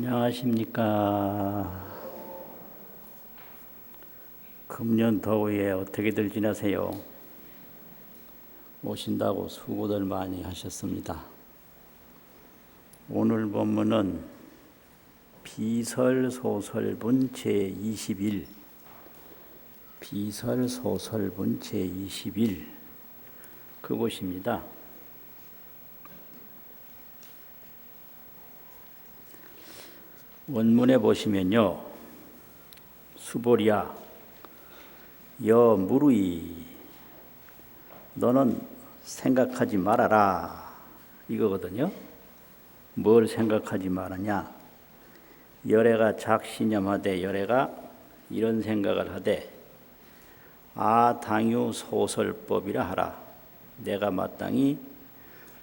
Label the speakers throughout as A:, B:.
A: 안녕하십니까. 금년 더위에 어떻게들 지내세요? 오신다고 수고들 많이 하셨습니다. 오늘 본문은 비설소설본 제21 비설소설본 제21 그곳입니다. 원문에 보시면요, 수보리야 여 무르이 너는 생각하지 말아라 이거거든요. 뭘 생각하지 말았냐? 열애가 작신념하되 열애가 이런 생각을 하되 당유 소설법이라 하라. 내가 마땅히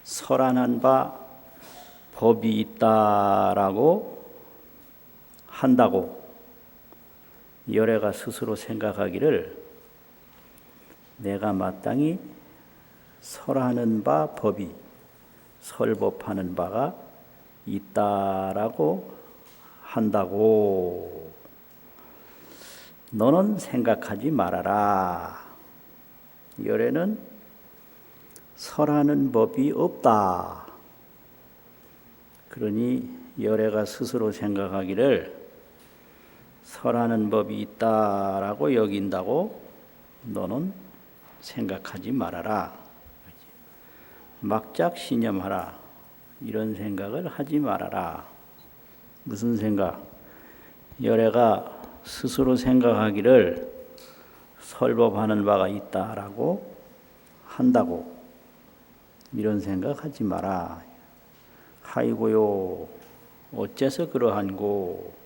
A: 설한한 바 법이 있다라고 한다고 열애가 스스로 생각하기를 내가 마땅히 설하는 바 법이 설법하는 바가 있다라고 한다고 너는 생각하지 말아라. 열애는 설하는 법이 없다. 그러니 열애가 스스로 생각하기를 설하는 법이 있다라고 여긴다고 너는 생각하지 말아라. 막작 신념하라. 이런 생각을 하지 말아라. 무슨 생각? 열애가 스스로 생각하기를 설법하는 바가 있다라고 한다고 이런 생각하지 마라. 하이고요 어째서 그러한고?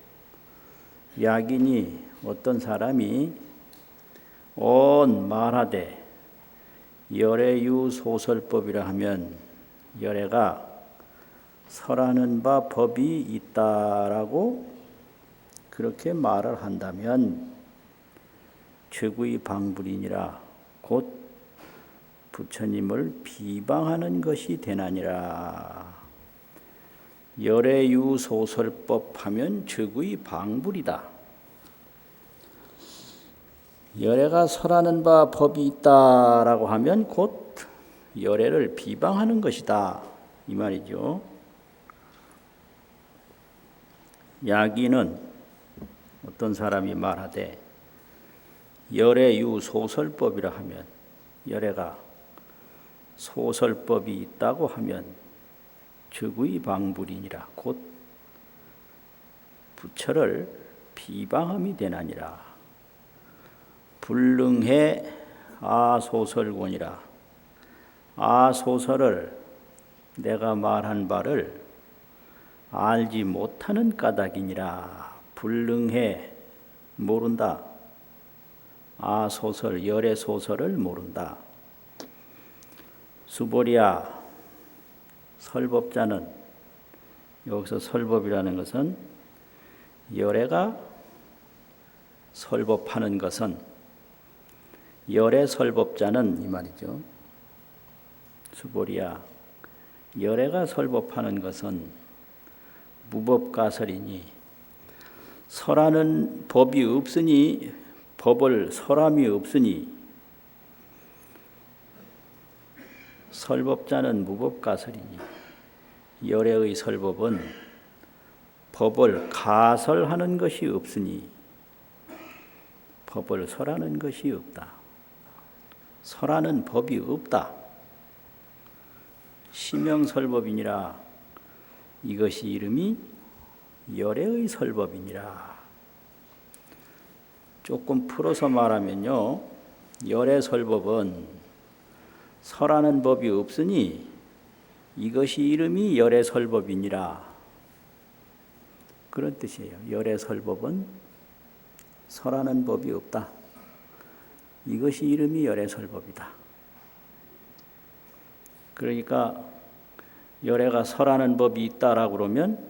A: 야긴이 어떤 사람이 온 말하되 열애유 소설법이라 하면 열애가 설하는 바 법이 있다라고 그렇게 말을 한다면 최구의 방불이니라 곧 부처님을 비방하는 것이 되나니라. 열애유 소설법 하면 최구의 방불이다. 열애가 설하는 바 법이 있다라고 하면 곧 열애를 비방하는 것이다 이 말이죠. 야기는 어떤 사람이 말하되 열애유 소설법이라 하면 열애가 소설법이 있다고 하면 즉의 방불이니라 곧 부처를 비방함이 되나니라. 불능해 소설권이라. 소설을 내가 말한 바를 알지 못하는 까닭이니라. 불능해 모른다. 소설 열애 소설을 모른다. 수보리야 설법자는 여기서 설법이라는 것은 열애가 설법하는 것은 열애 설법자는 이 말이죠. 수보리야 열애가 설법하는 것은 무법가설이니 설하는 법이 없으니 법을 설함이 없으니 설법자는 무법가설이니 열애의 설법은 법을 가설하는 것이 없으니 법을 설하는 것이 없다. 설하는 법이 없다. 심형설법이니라. 이것이 이름이 열애의 설법이니라. 조금 풀어서 말하면요, 열애 설법은 설하는 법이 없으니 이것이 이름이 열애 설법이니라. 그런 뜻이에요. 열애 설법은 설하는 법이 없다. 이것이 이름이 열애 설법이다. 그러니까 열애가 설하는 법이 있다라고 그러면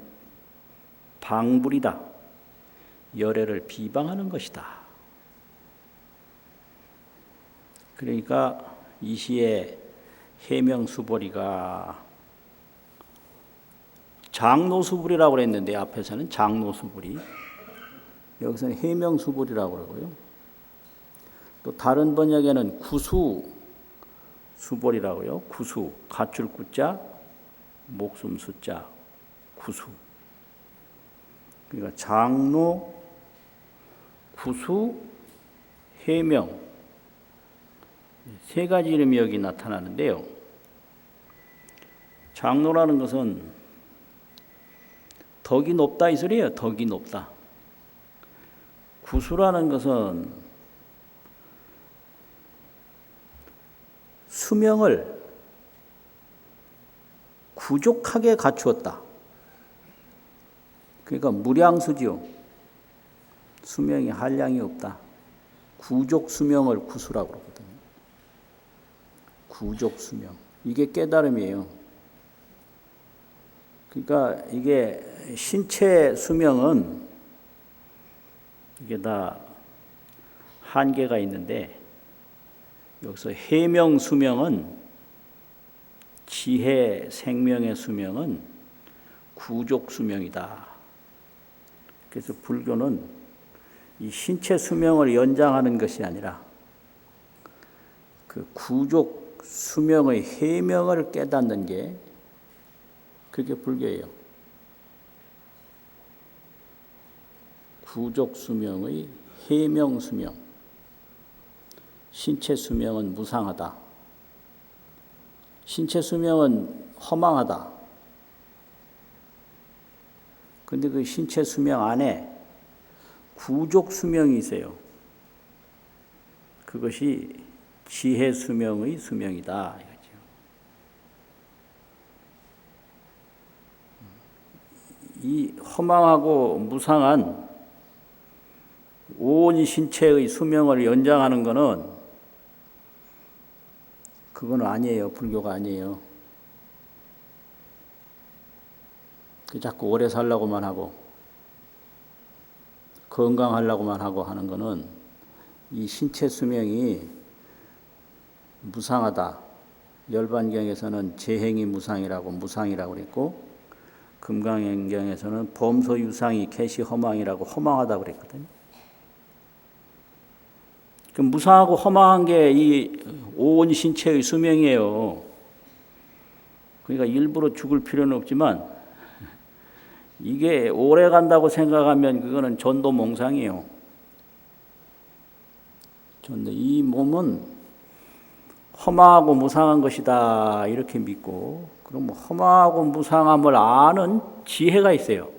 A: 방불이다. 열애를 비방하는 것이다. 그러니까 이 시에 해명수보리가 장노수불이라고 그랬는데 앞에서는 장노수불이, 여기서는 해명수불이라고 그러고요. 또 다른 번역에는 구수수불이라고요. 구수, 가출 구자, 목숨 숫자, 구수. 그러니까 장로, 구수, 해명, 세 가지 이름이 여기 나타나는데요. 장로라는 것은 덕이 높다 이 소리예요. 덕이 높다. 구수라는 것은 수명을 구족하게 갖추었다. 그러니까 무량수지요. 수명이 한량이 없다. 구족 수명을 구수라고 그러거든요. 구족 수명. 이게 깨달음이에요. 그러니까 이게 신체 수명은 이게 다 한계가 있는데, 여기서 해명 수명은, 지혜 생명의 수명은 구족 수명이다. 그래서 불교는 이 신체 수명을 연장하는 것이 아니라 그 구족 수명의 해명을 깨닫는 게 그게 불교예요. 구족 수명의 해명 수명. 신체 수명은 무상하다. 신체 수명은 허망하다. 근데 그 신체 수명 안에 구족 수명이 있어요. 그것이 지혜 수명의 수명이다. 이거죠. 이 허망하고 무상한 온 신체의 수명을 연장하는 것은 그건 아니에요. 불교가 아니에요. 자꾸 오래 살라고만 하고 건강하려고만 하고 하는 것은 이 신체 수명이 무상하다. 열반경에서는 재행이 무상이라고 그랬고, 금강행경에서는 범소유상이 개시 허망이라고 허망하다고 그랬거든요. 그 무상하고 허망한 게 이 온 신체의 수명이에요. 그러니까 일부러 죽을 필요는 없지만 이게 오래 간다고 생각하면 그거는 전도몽상이에요. 이 몸은 허망하고 무상한 것이다 이렇게 믿고, 그럼 허망하고 무상함을 아는 지혜가 있어요.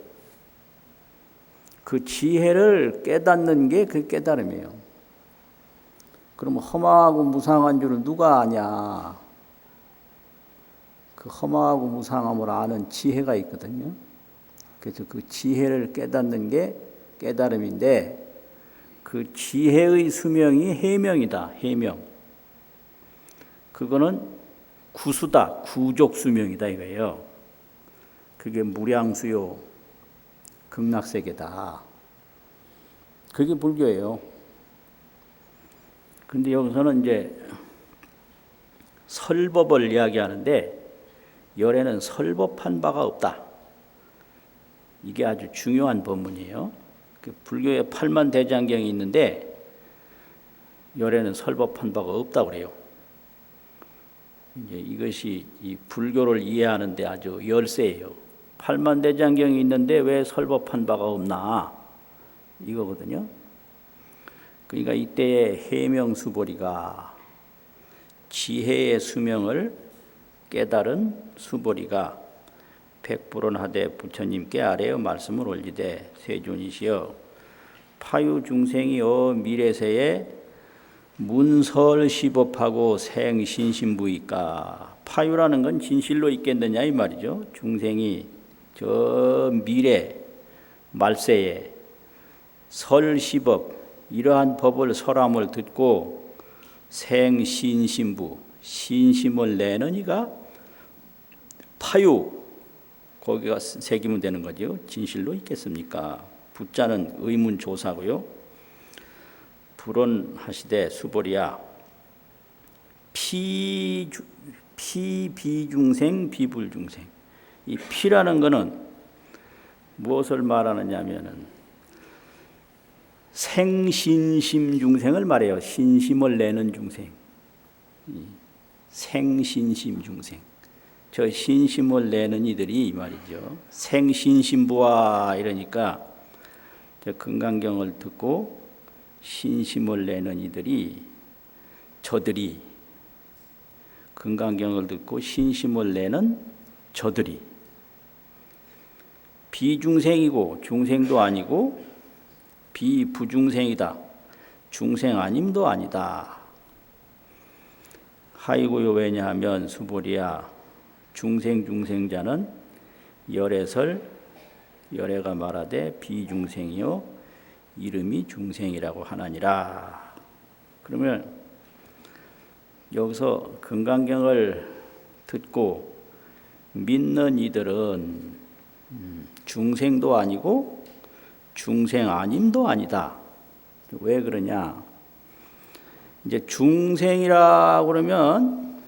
A: 그 지혜를 깨닫는 게 그 깨달음이에요. 그럼 허망하고 무상한 줄을 누가 아냐? 그 허망하고 무상함을 아는 지혜가 있거든요. 그래서 그 지혜를 깨닫는 게 깨달음인데, 그 지혜의 수명이 해명이다. 해명. 그거는 구수다. 구족 수명이다 이거예요. 그게 무량수요. 극락세계다. 그게 불교예요. 근데 여기서는 이제 설법을 이야기하는데, 열에는 설법한 바가 없다. 이게 아주 중요한 법문이에요. 불교에 8만 대장경이 있는데 열에는 설법한 바가 없다고 그래요. 이제 이것이 이 불교를 이해하는데 아주 열쇠예요. 8만 대장경이 있는데 왜 설법한 바가 없나? 이거거든요. 그러니까 이때의 해명수보리가, 지혜의 수명을 깨달은 수보리가 백불원하되 부처님께 아뢰어 말씀을 올리되, 세존이시여 파유 중생이여 미래세에 문설시법하고 생신신부이까. 파유라는 건 진실로 있겠느냐 이 말이죠. 중생이 저 미래 말세에 설시법, 이러한 법을 설함을 듣고 생신신부, 신심을 내는 이가 파유, 거기가 새기면 되는 거죠. 진실로 있겠습니까? 부자는 의문조사고요. 불언하시되 수보리야 피비중생 비불중생. 이 피라는 거는 무엇을 말하느냐면은 생신심 중생을 말해요. 신심을 내는 중생. 생신심 중생. 저 신심을 내는 이들이 이 말이죠. 생신심부아 이러니까 저 금강경을 듣고 신심을 내는 이들이 저들이 금강경을 듣고 신심을 내는 저들이 비중생이고 중생도 아니고 비부중생이다. 중생 아님도 아니다. 하이고요 왜냐하면 수보리야 중생자는 열애설 열애가 말하되 비중생이요 이름이 중생이라고 하나니라. 그러면 여기서 금강경을 듣고 믿는 이들은 중생도 아니고 중생 아님도 아니다. 왜 그러냐? 이제 중생이라 그러면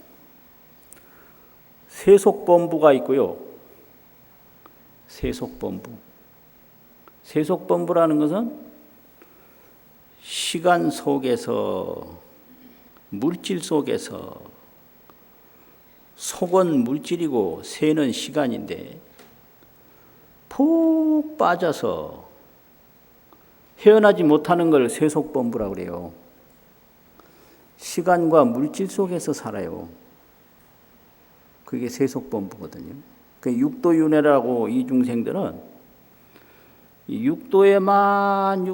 A: 세속범부가 있고요. 세속범부라는 것은 시간 속에서 물질 속에서 속은 물질이고 세는 시간인데 푹 빠져서 헤어나지 못하는 걸 세속범부라고 그래요. 시간과 물질 속에서 살아요. 그게 세속범부거든요. 그 육도윤회라고 이 중생들은 육도에만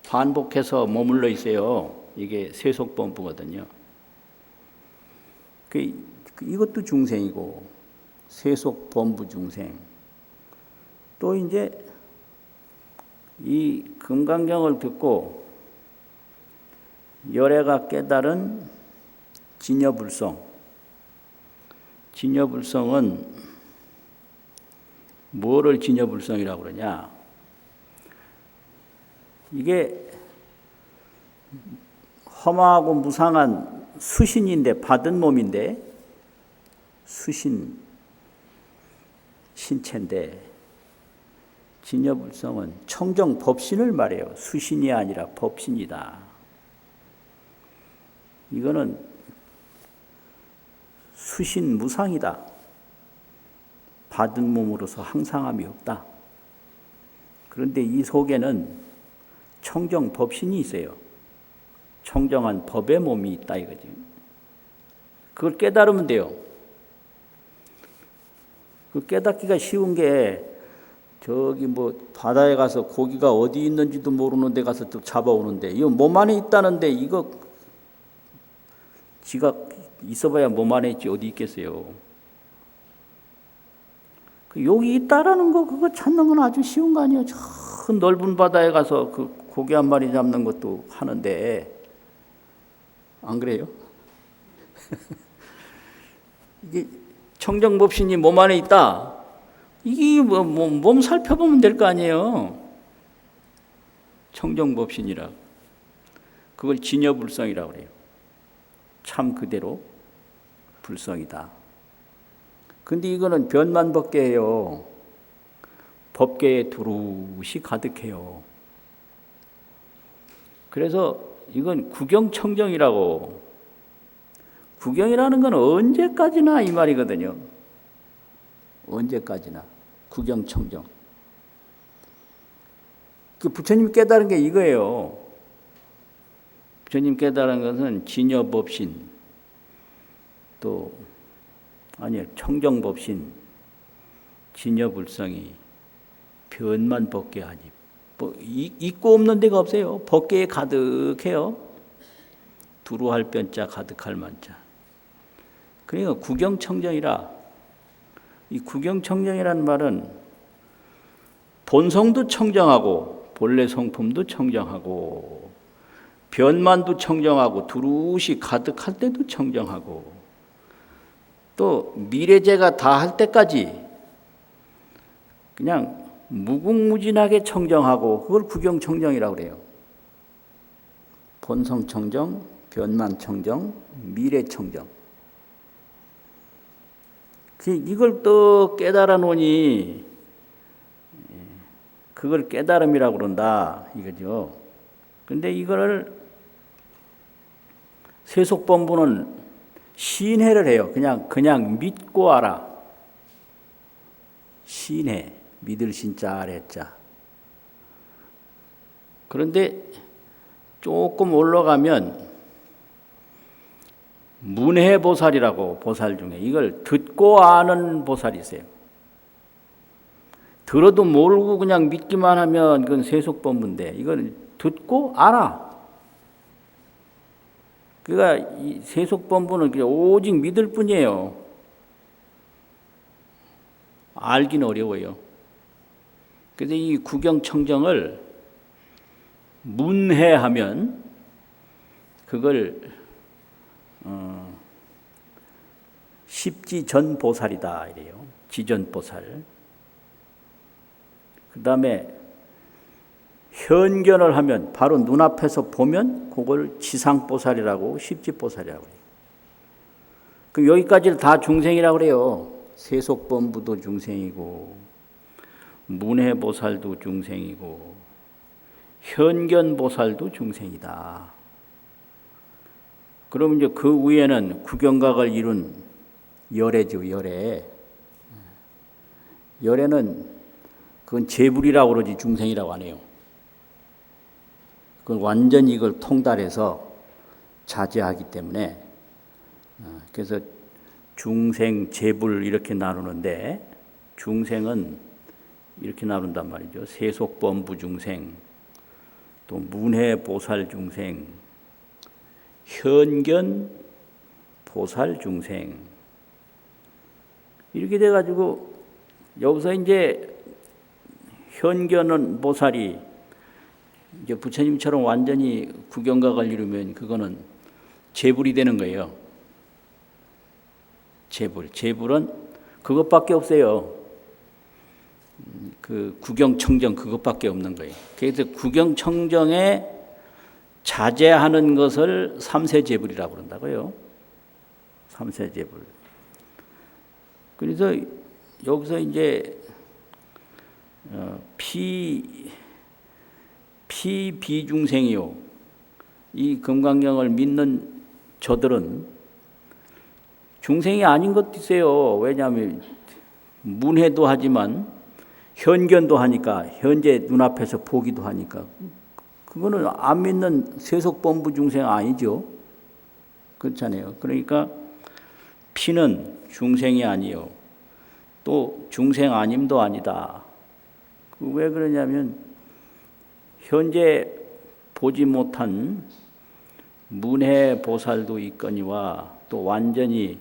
A: 반복해서 머물러 있어요. 이게 세속범부거든요. 이것도 중생이고 세속범부 중생. 또 이제 이 금강경을 듣고 열애가 깨달은 진여불성은 뭐를 진여불성이라고 그러냐? 이게 험하고 무상한 수신인데 받은 몸인데 수신 신체인데 진여불성은 청정 법신을 말해요. 수신이 아니라 법신이다. 이거는 수신 무상이다. 받은 몸으로서 항상함이 없다. 그런데 이 속에는 청정 법신이 있어요. 청정한 법의 몸이 있다 이거지. 그걸 깨달으면 돼요. 그 깨닫기가 쉬운 게 저기 뭐 바다에 가서 고기가 어디 있는지도 모르는 데 가서 또 잡아오는데 이거 몸 안에 있다는데 이거 지가 있어봐야 몸 안에 있지 어디 있겠어요. 여기 있다라는 거 그거 찾는 건 아주 쉬운 거 아니에요. 저 넓은 바다에 가서 그 고기 한 마리 잡는 것도 하는데 안 그래요? 이게 청정법신이 몸 안에 있다. 이게 몸 살펴보면 될 거 아니에요. 청정법신이라. 그걸 진여불성이라고 그래요. 참 그대로 불성이다. 근데 이거는 변만법계예요. 법계에 두루시 가득해요. 그래서 이건 구경청정이라고. 구경이라는 건 언제까지나 이 말이거든요. 언제까지나 구경청정. 그 부처님 깨달은 게 이거예요. 부처님 깨달은 것은 진여법신, 또 아니요 청정법신, 진여불성이 변만법계 아니. 뭐 있고 없는 데가 없어요. 법계에 가득해요. 두루할 변자 가득할 만자. 그러니까 구경청정이라. 이 구경청정이라는 말은 본성도 청정하고 본래 성품도 청정하고 변만도 청정하고 두루시 가득할 때도 청정하고 또 미래제가 다 할 때까지 그냥 무궁무진하게 청정하고 그걸 구경청정이라고 그래요. 본성청정, 변만청정, 미래청정. 이걸 또 깨달아 놓으니 그걸 깨달음이라고 그런다 이거죠. 근데 이거를 세속본부는 신해를 해요. 그냥 믿고 알아. 신해, 믿을 신자 아래자. 그런데 조금 올라가면 문해보살이라고 보살 중에 이걸 듣고 아는 보살이 있어요. 들어도 모르고 그냥 믿기만 하면 그건 세속본부인데 이건 듣고 알아. 그러니까 이 세속본부는 그냥 오직 믿을 뿐이에요. 알긴 어려워요. 그래서 이 구경청정을 문해하면 그걸 십지전보살이다 이래요. 지전보살. 그 다음에 현견을 하면 바로 눈앞에서 보면 그걸 지상보살이라고 십지보살이라고 해요. 그럼 여기까지를 다 중생이라고 그래요. 세속본부도 중생이고 문해보살도 중생이고 현견보살도 중생이다. 그럼 이제 그 위에는 구경각을 이룬 열애죠, 열애. 열애는 그건 재불이라고 그러지 중생이라고 안 해요. 그건 완전히 이걸 통달해서 자제하기 때문에 그래서 중생, 재불 이렇게 나누는데 중생은 이렇게 나눈단 말이죠. 세속본부 중생, 또 문해보살 중생, 현견보살 중생 이렇게 돼가지고 여기서 이제 현견은 보살이 이제 부처님처럼 완전히 구경각을 이루면 그거는 재불이 되는 거예요. 재불은 그것밖에 없어요. 그 구경청정 그것밖에 없는 거예요. 그래서 구경청정에 자제하는 것을 삼세재불이라고 그런다고요. 삼세재불. 그래서 여기서 이제 비중생이요. 이 금강경을 믿는 저들은 중생이 아닌 것도 있어요. 왜냐하면 문해도 하지만 현견도 하니까 현재 눈앞에서 보기도 하니까 그거는 안 믿는 세속본부 중생 아니죠. 그렇잖아요. 그러니까 피는 중생이 아니요. 또 중생 아님도 아니다. 왜 그러냐면 현재 보지 못한 문해보살도 있거니와 또 완전히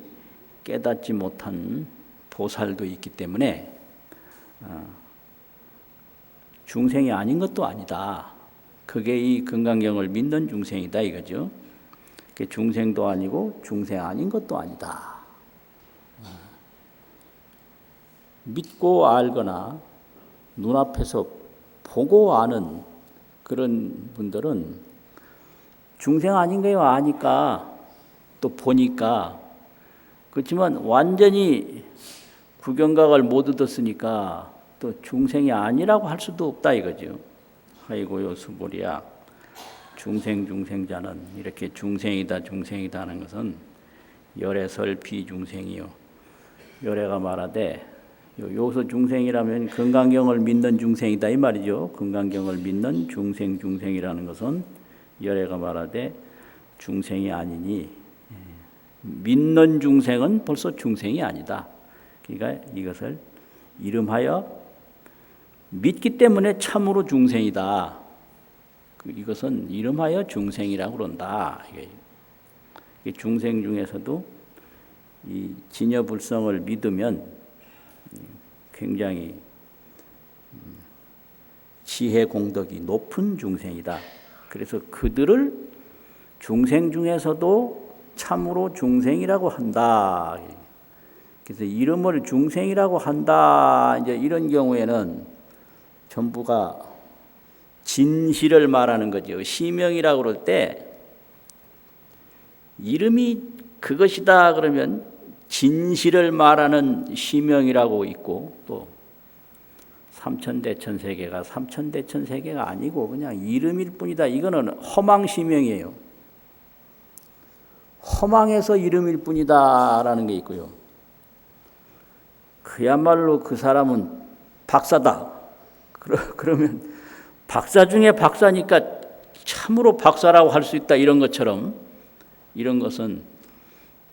A: 깨닫지 못한 보살도 있기 때문에 중생이 아닌 것도 아니다. 그게 이 금강경을 믿는 중생이다 이거죠. 중생도 아니고 중생 아닌 것도 아니다. 믿고 알거나 눈앞에서 보고 아는 그런 분들은 중생 아닌 거예요. 아니까 또 보니까. 그렇지만 완전히 구경각을 못 얻었으니까 또 중생이 아니라고 할 수도 없다 이거죠. 아이고요 수보리야. 중생자는 이렇게 중생이다 하는 것은 열애설 비중생이요. 열애가 말하되 여기서 중생이라면 금강경을 믿는 중생이다 이 말이죠. 금강경을 믿는 중생이라는 것은 열애가 말하되 중생이 아니니 믿는 중생은 벌써 중생이 아니다. 그러니까 이것을 이름하여 믿기 때문에 참으로 중생이다. 이것은 이름하여 중생이라고 그런다. 중생 중에서도 이 진여불성을 믿으면 굉장히 지혜 공덕이 높은 중생이다. 그래서 그들을 중생 중에서도 참으로 중생이라고 한다. 그래서 이름을 중생이라고 한다. 이제 이런 경우에는 전부가 진실을 말하는 거죠. 시명이라고 그럴 때 이름이 그것이다 그러면 진실을 말하는 시명이라고 있고, 또 삼천대천세계가 삼천대천세계가 아니고 그냥 이름일 뿐이다. 이거는 허망시명이에요. 허망해서 이름일 뿐이다라는 게 있고요. 그야말로 그 사람은 박사다. 그러면 박사 중에 박사니까 참으로 박사라고 할 수 있다. 이런 것처럼 이런 것은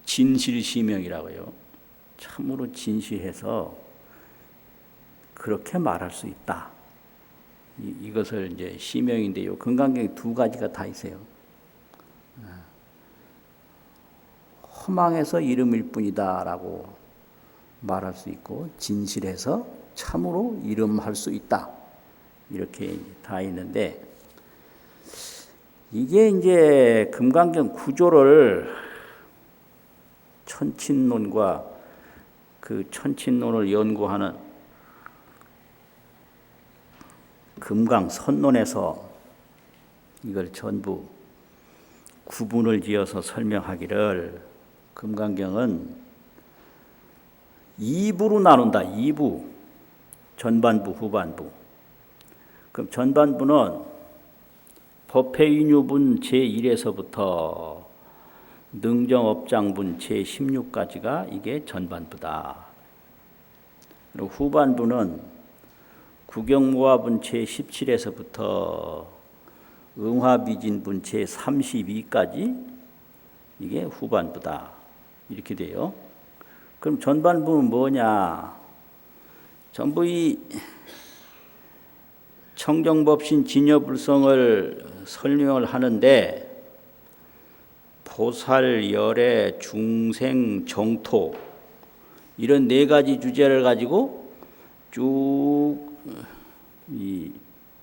A: 진실시명이라고요. 참으로 진실해서 그렇게 말할 수 있다. 이것을 이제 시명인데요. 금강경에 두 가지가 다 있어요. 허망해서 이름일 뿐이다라고 말할 수 있고, 진실해서 참으로 이름할 수 있다. 이렇게 다 있는데, 이게 이제 금강경 구조를 천친론과 그 천친론을 연구하는 금강선론에서 이걸 전부 구분을 지어서 설명하기를, 금강경은 2부로 나눈다. 2부, 전반부, 후반부. 그럼 전반부는 법회인유분 제1에서부터 능정업장분 제16까지가 이게 전반부다. 그리고 후반부는 구경모화분 제17에서부터 응화비진분 제32까지 이게 후반부다. 이렇게 돼요. 그럼 전반부는 뭐냐? 전부 이 청정법신 진여불성을 설명을 하는데, 보살, 열애, 중생, 정토 이런 네 가지 주제를 가지고 쭉 이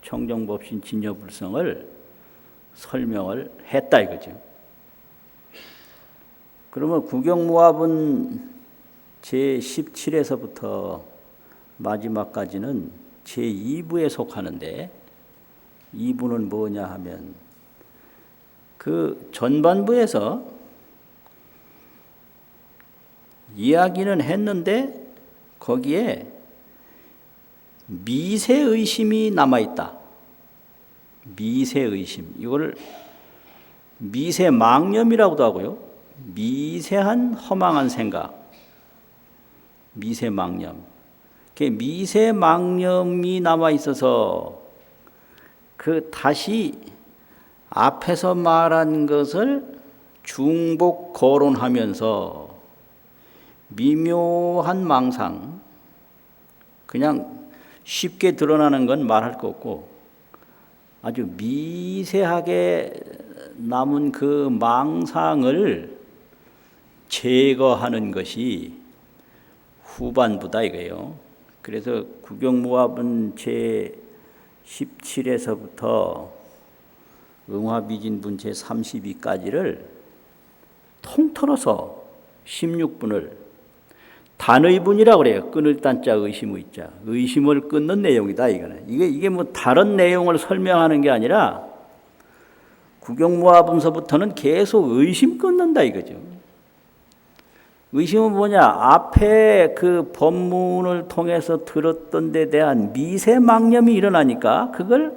A: 청정법신 진여불성을 설명을 했다 이거죠. 그러면 구경모합은 제17에서부터 마지막까지는 제2부에 속하는데, 2부는 뭐냐 하면 그 전반부에서 이야기는 했는데 거기에 미세의심이 남아있다. 미세의심. 이거를 미세망념이라고도 하고요. 미세한 허망한 생각. 미세망념. 미세망념이 남아있어서 그 다시 앞에서 말한 것을 중복 거론하면서 미묘한 망상, 그냥 쉽게 드러나는 건 말할 거 없고 아주 미세하게 남은 그 망상을 제거하는 것이 후반부다 이거예요. 그래서 구경모합은 제17에서부터 응화비진분 제32까지를 통틀어서 16분을 단의분이라고 그래요. 끊을 단자 의심의 자. 의심을 끊는 내용이다 이거는. 이게 뭐 다른 내용을 설명하는 게 아니라 구경모합분서부터는 계속 의심 끊는다 이거죠. 의심은 뭐냐? 앞에 그 법문을 통해서 들었던 데 대한 미세망념이 일어나니까 그걸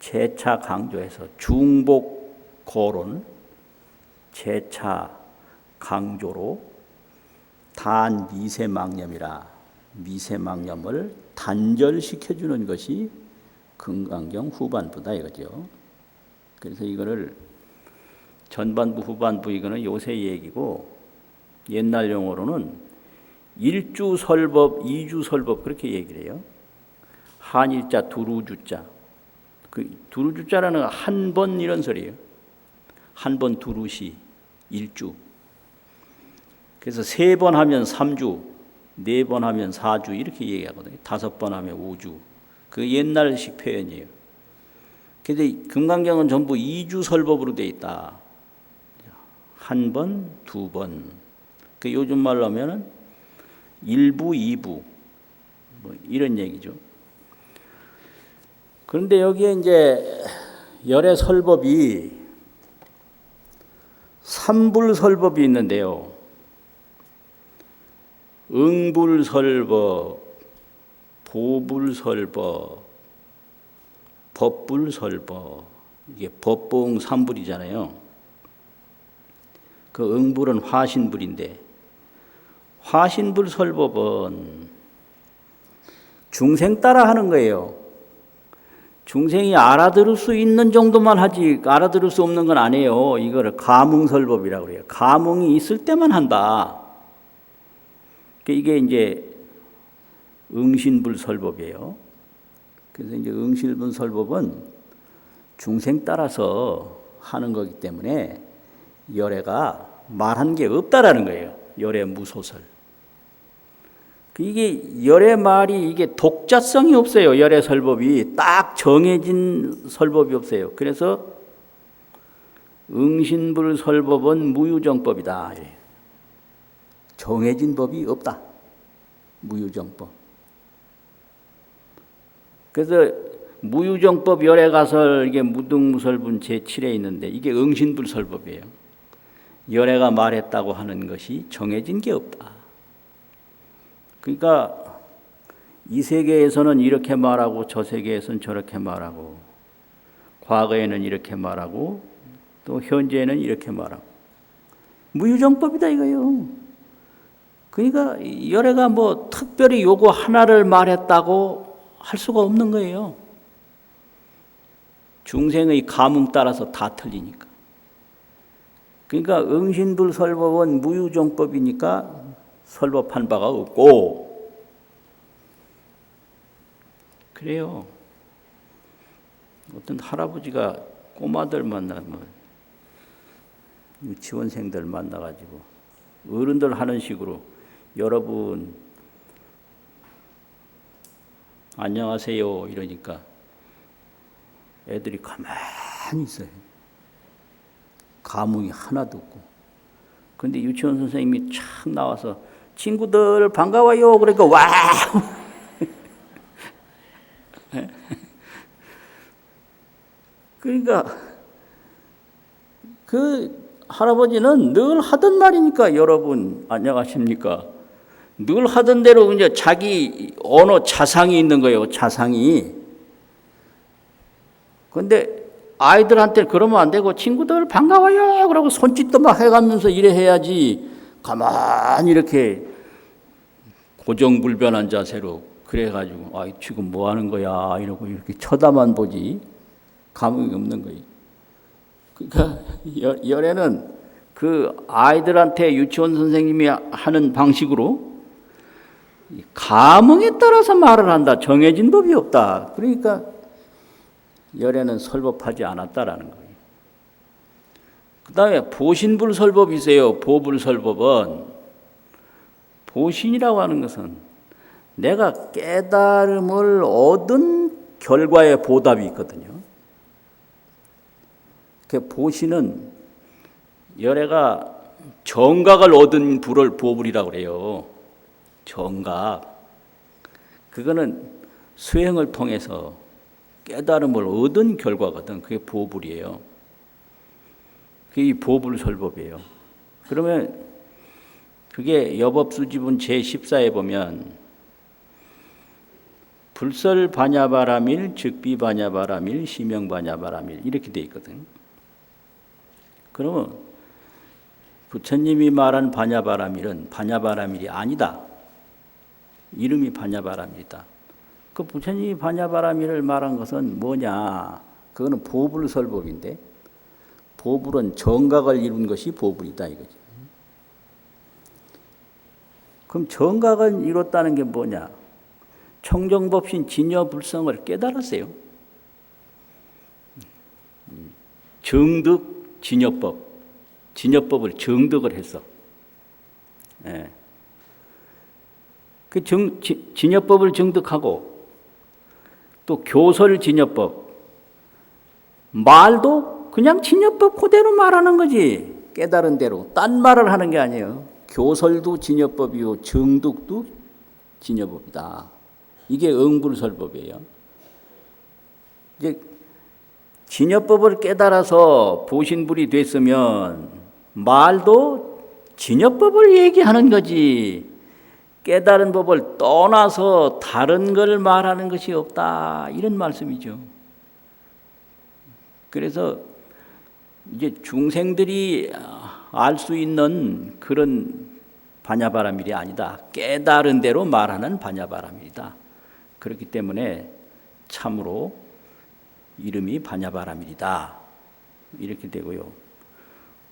A: 재차 강조해서 중복 거론, 재차 강조로 단 미세망념이라 미세망념을 단절시켜주는 것이 금강경 후반부다 이거죠. 그래서 이거를 전반부, 후반부 이거는 요새 얘기고, 옛날 용어로는 일주설법, 이주설법 그렇게 얘기를 해요. 한일자, 두루주자. 그 두루주자라는 한 번 이런 소리예요. 한 번 두루시, 일주. 그래서 3번 하면 3주, 4번 하면 4주 이렇게 얘기하거든요. 5번 하면 5주. 그 옛날식 표현이에요. 그런데 금강경은 전부 이주설법으로 되어 있다. 한 번, 2번. 그 요즘 말로 하면은 1부, 2부. 뭐 이런 얘기죠. 그런데 여기에 이제 열의 설법이 삼불설법이 있는데요. 응불설법, 보불설법, 법불설법. 이게 법보응 삼불이잖아요. 그 응불은 화신불인데, 화신불설법은 중생 따라 하는 거예요. 중생이 알아들을 수 있는 정도만 하지 알아들을 수 없는 건 아니에요. 이거를 감응설법이라고 그래요. 감응이 있을 때만 한다. 이게 이제 응신불설법이에요. 그래서 이제 응신불설법은 중생 따라서 하는 거기 때문에 열애가 말한 게 없다라는 거예요. 열애 무소설. 이게 열애 말이 이게 독자성이 없어요. 열애 설법이 딱 정해진 설법이 없어요. 그래서 응신불 설법은 무유정법이다. 정해진 법이 없다. 무유정법. 그래서 무유정법 열애가설 이게 무등무설분 제7에 있는데 이게 응신불 설법이에요. 열애가 말했다고 하는 것이 정해진 게 없다. 그러니까 이 세계에서는 이렇게 말하고 저 세계에서는 저렇게 말하고 과거에는 이렇게 말하고 또 현재에는 이렇게 말하고 무유정법이다 이거요. 그러니까 열애가 뭐 특별히 요거 하나를 말했다고 할 수가 없는 거예요. 중생의 감흥 따라서 다 틀리니까. 그러니까 응신불설법은 무유정법이니까 설법한 바가 없고 그래요. 어떤 할아버지가 꼬마들 만나면 유치원생들 만나가지고 어른들 하는 식으로 여러분 안녕하세요 이러니까 애들이 가만히 있어요. 감흥이 하나도 없고. 그런데 유치원 선생님이 촥 나와서 친구들 반가워요 그러니까 와우. 그러니까 그 할아버지는 늘 하던 말이니까 여러분 안녕하십니까. 늘 하던 대로 이제 자기 언어 자상이 있는 거예요. 자상이. 근데 아이들한테 그러면 안 되고 친구들 반가워요 그러고 손짓도 막 해가면서 이래 해야지. 가만히 이렇게 고정불변한 자세로 그래가지고 아 지금 뭐 하는 거야 이러고 이렇게 쳐다만 보지 감흥이 없는 거예요. 그러니까 열애는 그 아이들한테 유치원 선생님이 하는 방식으로 감흥에 따라서 말을 한다. 정해진 법이 없다. 그러니까 열애는 설법하지 않았다라는 거예요. 그 다음에 보신불설법이세요. 보불설법은 보신이라고 하는 것은 내가 깨달음을 얻은 결과의 보답이 있거든요. 그 보신은 열애가 정각을 얻은 불을 보불이라고 그래요. 정각. 그거는 수행을 통해서 깨달음을 얻은 결과거든. 그게 보불이에요. 그게 이 보불설법이에요. 그러면 그게 여법수지분 제14에 보면 불설반야바라밀, 즉비반야바라밀, 시명반야바라밀 이렇게 돼 있거든. 그러면 부처님이 말한 반야바라밀은 반야바라밀이 아니다. 이름이 반야바라밀이다. 그 부처님이 반야바라밀을 말한 것은 뭐냐? 그거는 보불설법인데 보불은 정각을 이룬 것이 보불이다 이거지. 그럼 정각을 이뤘다는 게 뭐냐? 청정법신 진여불성을 깨달았어요. 정득 진여법, 진여법을 정득을 했어. 예. 그 진여법을 정득하고 또 교설 진여법, 말도 그냥 진여법 그대로 말하는 거지. 깨달은 대로 딴 말을 하는 게 아니에요. 교설도 진여법이요, 정득도 진여법이다. 이게 응불설법이에요. 이제 진여법을 깨달아서 보신불이 됐으면 말도 진여법을 얘기하는 거지. 깨달은 법을 떠나서 다른 걸 말하는 것이 없다. 이런 말씀이죠. 그래서 이제 중생들이 알 수 있는 그런 반야바라밀이 아니다. 깨달은 대로 말하는 반야바라밀이다. 그렇기 때문에 참으로 이름이 반야바라밀이다. 이렇게 되고요.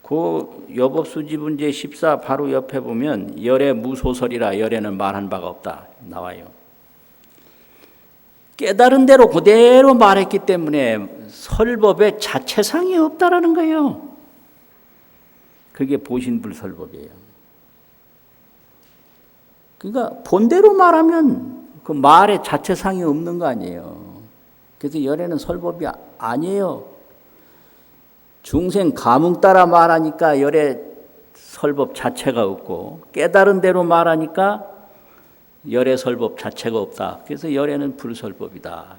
A: 그 여법수지분제 14 바로 옆에 보면 열애 무소설이라 열애는 말한 바가 없다 나와요. 깨달은 대로 그대로 말했기 때문에 설법에 자체상이 없다라는 거예요. 그게 보신불설법이에요. 그러니까 본대로 말하면 그 말에 자체상이 없는 거 아니에요. 그래서 열애는 설법이 아니에요. 중생 감흥 따라 말하니까 열애 설법 자체가 없고 깨달은 대로 말하니까 열애 설법 자체가 없다. 그래서 열애는 불설법이다.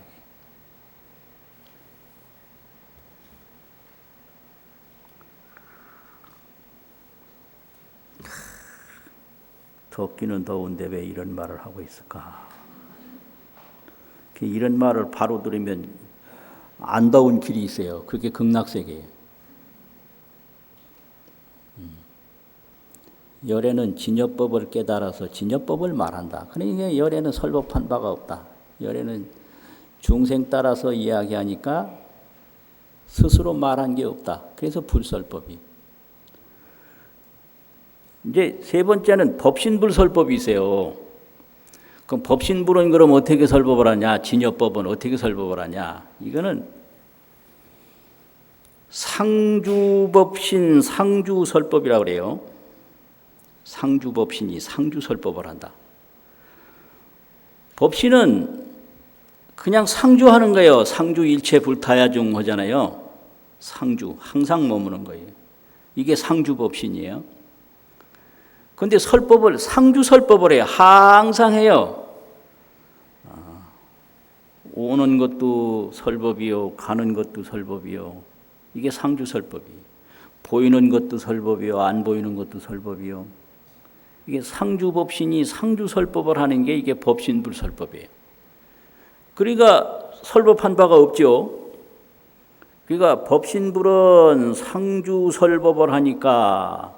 A: 덥기는 더운데 왜 이런 말을 하고 있을까? 이런 말을 바로 들으면 안 더운 길이 있어요. 그게 극락세계예요. 열애는 진여법을 깨달아서 진여법을 말한다. 그러니까 열애는 설법한 바가 없다. 열애는 중생 따라서 이야기하니까 스스로 말한 게 없다. 그래서 불설법이. 이제 세 번째는 법신불설법이 있어요. 그럼 법신불은 그럼 어떻게 설법을 하냐? 진여법은 어떻게 설법을 하냐? 이거는 상주법신 상주설법이라고 그래요. 상주법신이 상주설법을 한다. 법신은 그냥 상주하는 거예요. 상주 일체 불타야중 하잖아요. 상주, 항상 머무는 거예요. 이게 상주법신이에요. 그런데 설법을 상주설법을 해요. 항상 해요. 오는 것도 설법이요, 가는 것도 설법이요. 이게 상주설법이에요. 보이는 것도 설법이요, 안 보이는 것도 설법이요. 이게 상주법신이 상주설법을 하는 게 이게 법신불설법이에요. 그러니까 설법한 바가 없죠. 그러니까 법신불은 상주설법을 하니까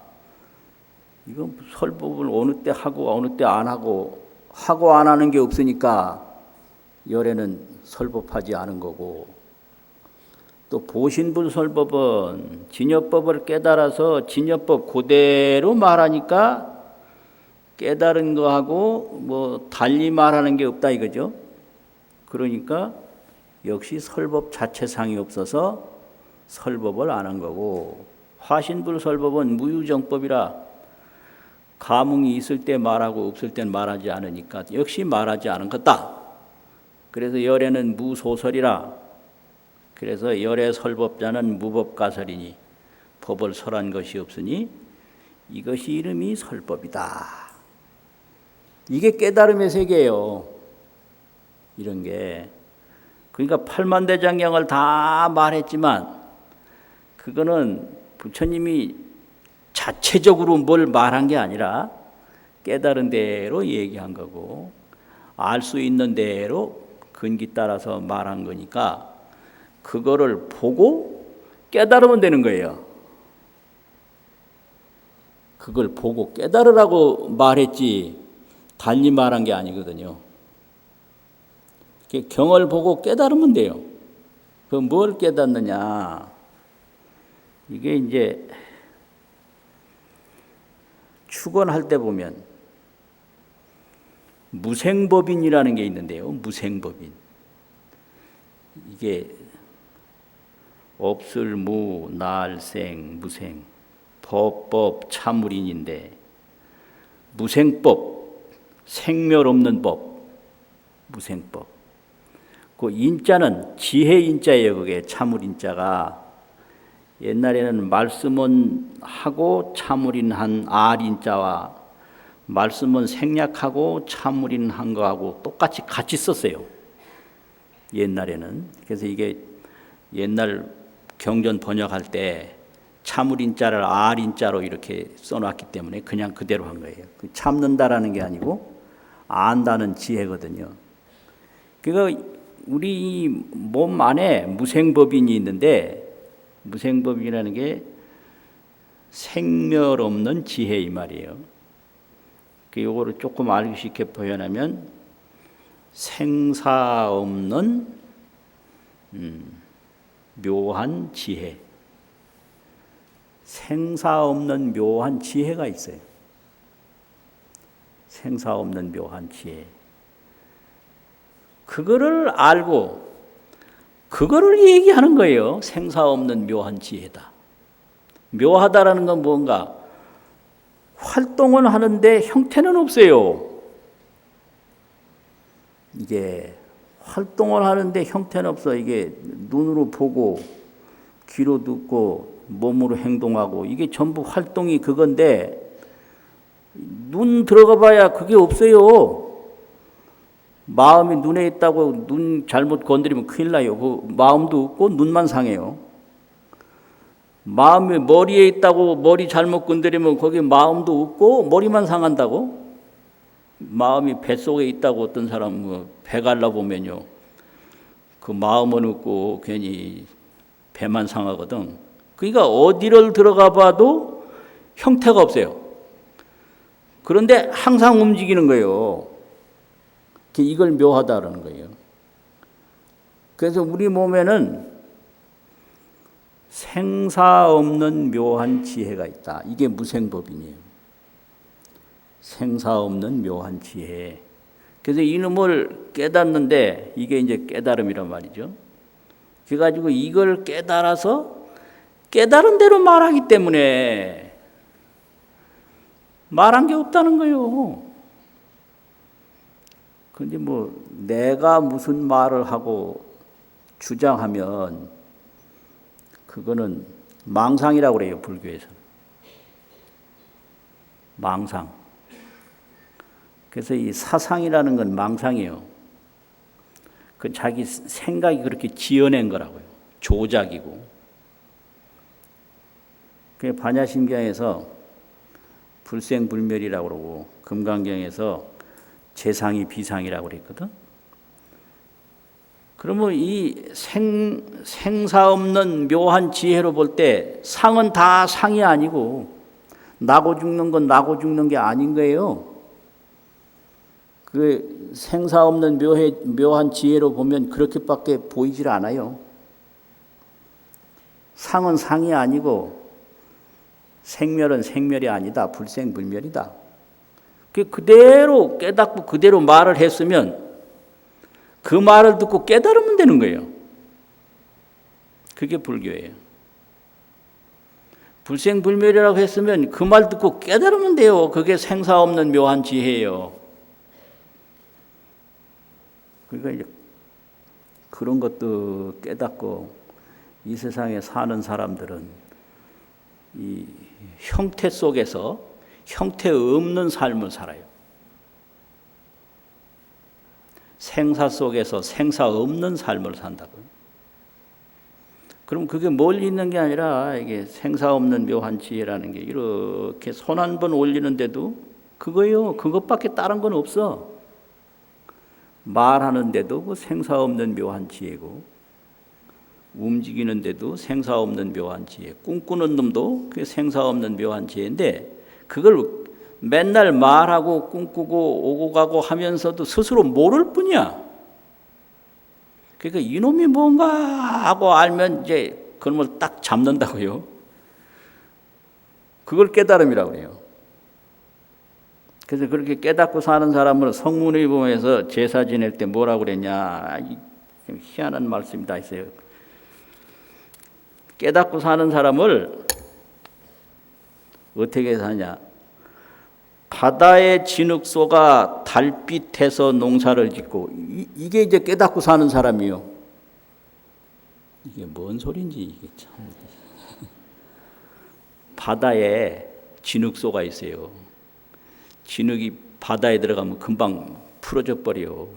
A: 이거 설법을 어느 때 하고 어느 때 안 하고 안 하는 게 없으니까 열애는 설법하지 않은 거고, 또 보신불설법은 진여법을 깨달아서 진여법 그대로 말하니까 깨달은 거하고 뭐 달리 말하는 게 없다 이거죠. 그러니까 역시 설법 자체상이 없어서 설법을 안 한 거고, 화신불설법은 무유정법이라 감흥이 있을 때 말하고 없을 때 말하지 않으니까 역시 말하지 않은 것다. 그래서 열애는 무소설이라. 그래서 열애 설법자는 무법가설이니 법을 설한 것이 없으니 이것이 이름이 설법이다. 이게 깨달음의 세계예요. 이런 게. 그러니까 팔만대장경을 다 말했지만 그거는 부처님이 자체적으로 뭘 말한 게 아니라 깨달은 대로 얘기한 거고, 알 수 있는 대로 근기 따라서 말한 거니까 그거를 보고 깨달으면 되는 거예요. 그걸 보고 깨달으라고 말했지 달리 말한 게 아니거든요. 경을 보고 깨달으면 돼요. 그 뭘 깨닫느냐? 이게 이제 축원할 때 보면 무생법인이라는 게 있는데요. 무생법인. 이게 없을 무, 날생, 무생, 법법, 참물인인데 무생법, 생멸 없는 법, 무생법. 그 인자는 지혜 인자예요. 그게 참물인자가. 옛날에는 말씀은 하고 참물인 한 알인자와 말씀은 생략하고 참물인 한 거하고 똑같이 같이 썼어요. 옛날에는. 그래서 이게 옛날 경전 번역할 때 참물인자를 알인자로 이렇게 써놨기 때문에 그냥 그대로 한 거예요. 참는다라는 게 아니고 안다는 지혜거든요. 그러니까 우리 몸 안에 무생법인이 있는데 무생법이라는 게 생멸 없는 지혜 이 말이에요. 요거를 조금 알기 쉽게 표현하면 생사 없는 묘한 지혜. 생사 없는 묘한 지혜가 있어요. 생사 없는 묘한 지혜. 그거를 알고 그거를 얘기하는 거예요. 생사 없는 묘한 지혜다. 묘하다라는 건 뭔가 활동은 하는데 형태는 없어요. 이게 활동을 하는데 형태는 없어. 이게 눈으로 보고 귀로 듣고 몸으로 행동하고 이게 전부 활동이 그건데 눈 들어가 봐야 그게 없어요. 마음이 눈에 있다고 눈 잘못 건드리면 큰일 나요. 그 마음도 없고 눈만 상해요. 마음이 머리에 있다고 머리 잘못 건드리면 거기 마음도 없고 머리만 상한다고? 마음이 뱃속에 있다고 어떤 사람 배 갈라보면요. 그 마음은 없고 괜히 배만 상하거든. 그러니까 어디를 들어가 봐도 형태가 없어요. 그런데 항상 움직이는 거예요. 이걸 묘하다라는 거예요. 그래서 우리 몸에는 생사 없는 묘한 지혜가 있다. 이게 무생법인이에요. 생사 없는 묘한 지혜. 그래서 이놈을 깨닫는데 이게 이제 깨달음이란 말이죠. 그래가지고 이걸 깨달아서 깨달은 대로 말하기 때문에 말한 게 없다는 거예요. 근데 내가 무슨 말을 하고 주장하면 그거는 망상이라고 그래요, 불교에서. 망상. 그래서 이 사상이라는 건 망상이에요. 그 자기 생각이 그렇게 지어낸 거라고요. 조작이고. 그 반야심경에서 불생불멸이라고 그러고 금강경에서 재상이 비상이라고 그랬거든. 그러면 이 생사 없는 묘한 지혜로 볼 때 상은 다 상이 아니고 나고 죽는 건 나고 죽는 게 아닌 거예요. 그 생사 없는 묘한 지혜로 보면 그렇게밖에 보이질 않아요. 상은 상이 아니고 생멸은 생멸이 아니다. 불생불멸이다. 그대로 깨닫고 그대로 말을 했으면 그 말을 듣고 깨달으면 되는 거예요. 그게 불교예요. 불생불멸이라고 했으면 그 말 듣고 깨달으면 돼요. 그게 생사 없는 묘한 지혜예요. 그러니까 이제 그런 것도 깨닫고 이 세상에 사는 사람들은 이 형태 속에서 형태 없는 삶을 살아요. 생사 속에서 생사 없는 삶을 산다고요. 그럼 그게 멀리 있는 게 아니라 이게 생사 없는 묘한 지혜라는 게 이렇게 손 한 번 올리는데도 그거요. 그것밖에 다른 건 없어. 말하는데도 그 생사 없는 묘한 지혜고 움직이는데도 생사 없는 묘한 지혜. 꿈꾸는 놈도 그게 생사 없는 묘한 지혜인데 그걸 맨날 말하고 꿈꾸고 오고 가고 하면서도 스스로 모를 뿐이야. 그러니까 이놈이 뭔가 하고 알면 이제 그놈을 딱 잡는다고요. 그걸 깨달음이라고 해요. 그래서 그렇게 깨닫고 사는 사람을 성문의범에서 제사 지낼 때 뭐라고 그랬냐. 좀 희한한 말씀이 다 있어요. 깨닫고 사는 사람을 어떻게 사냐. 바다의 진흙소가 달빛에서 농사를 짓고 이게 이제 깨닫고 사는 사람이요. 이게 뭔 소린지 이게 참. 바다에 진흙소가 있어요. 진흙이 바다에 들어가면 금방 풀어져 버려요.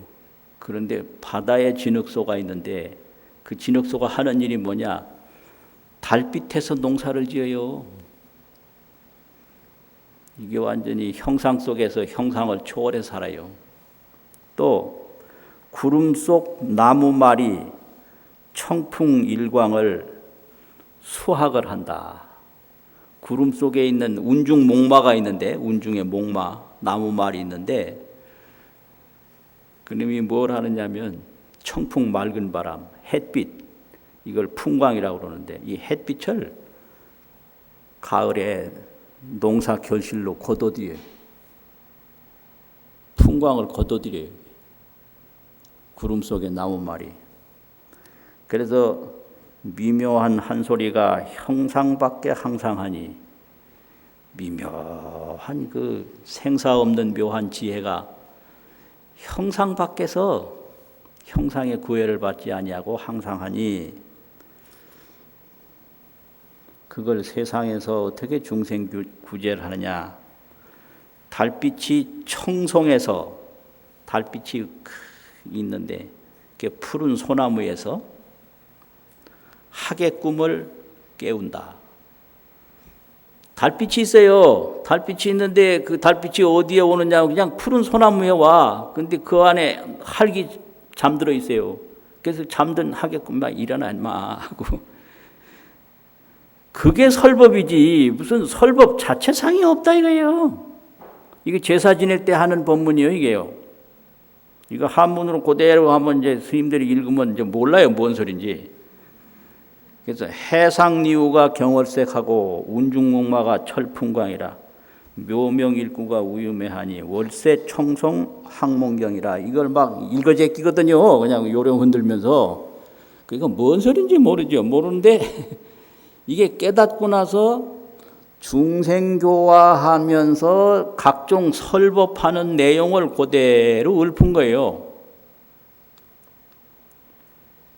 A: 그런데 바다에 진흙소가 있는데 그 진흙소가 하는 일이 뭐냐? 달빛에서 농사를 지어요. 이게 완전히 형상 속에서 형상을 초월해 살아요. 또 구름 속 나무말이 청풍 일광을 수학을 한다. 구름 속에 있는 운중 목마가 있는데, 운중의 목마, 나무말이 있는데, 그놈이 뭘 하느냐면 청풍 맑은 바람, 햇빛, 이걸 풍광이라고 그러는데, 이 햇빛을 가을에 농사 결실로 거둬들여요. 풍광을 거둬들여요. 구름 속의 나무말이. 그래서 미묘한 한 소리가 형상 밖에 항상하니, 미묘한 그 생사 없는 묘한 지혜가 형상 밖에서 형상의 구애를 받지 아니하고 항상하니, 그걸 세상에서 어떻게 중생 구제를 하느냐. 달빛이 청송해서, 달빛이 있는데 그 푸른 소나무에서 학의 꿈을 깨운다. 달빛이 있어요. 달빛이 있는데 그 달빛이 어디에 오느냐, 그냥 푸른 소나무에 와. 근데 그 안에 학이 잠들어 있어요. 그래서 잠든 학의 꿈만 일어나 인마 하고. 그게 설법이지 무슨 설법 자체상이 없다 이거예요. 이게 제사 지낼 때 하는 법문이에요, 이게요. 이거 한문으로 그대로 하면 이제 스님들이 읽으면 이제 몰라요, 뭔 소린지. 그래서 해상리우가 경월색하고 운중목마가 철풍광이라 묘명일구가 우유매하니 월세 청송 항몽경이라. 이걸 막 읽어제끼거든요. 그냥 요령 흔들면서. 이거 뭔 소린지 모르죠. 모르는데 이게 깨닫고 나서 중생교화하면서 각종 설법하는 내용을 그대로 읊은 거예요.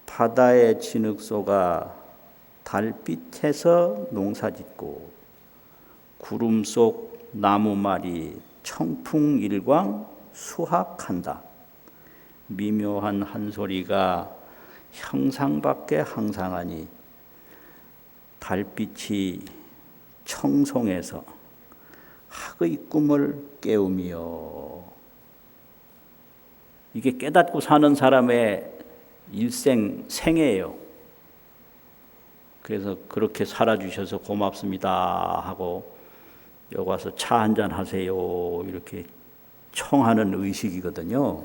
A: 바다의 진흙소가 달빛에서 농사짓고 구름 속 나무말이 청풍일광 수학한다. 미묘한 한 소리가 형상 밖에 항상하니 달빛이 청송해서 학의 꿈을 깨우며. 이게 깨닫고 사는 사람의 일생 생애예요. 그래서 그렇게 살아주셔서 고맙습니다 하고 여기 와서 차 한잔 하세요 이렇게 청하는 의식이거든요.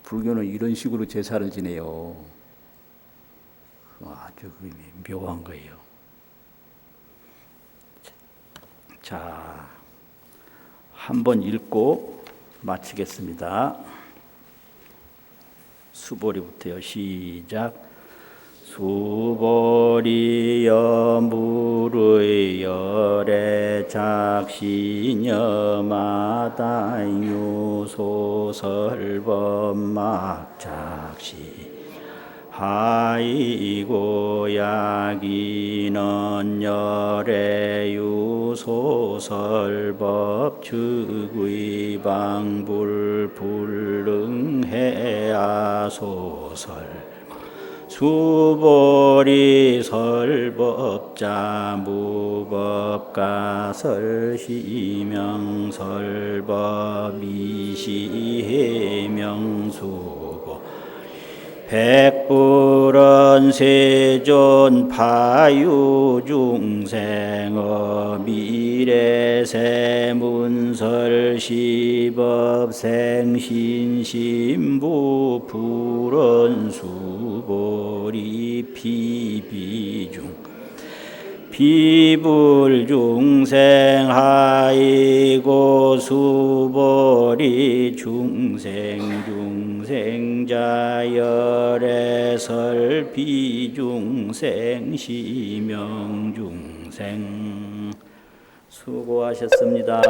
A: 불교는 이런 식으로 제사를 지내요. 아주 묘한 거예요. 자, 한번 읽고 마치겠습니다. 수보리부터요. 시작. 수보리 여물의 열애 작시녀 마다유 소설법막 작시 하이고 야기는 열애유 소설법 즉의 방불 불능해야 소설 수보리 설법자 무법가설 시명설법 이시해명수보 백불은 세존 파유중생어 미래세문설 시법 생신신부 불언수보리 피비중 비불중생 하이고 수보리 중생자 열애설 비중생 시명중생. 수고하셨습니다.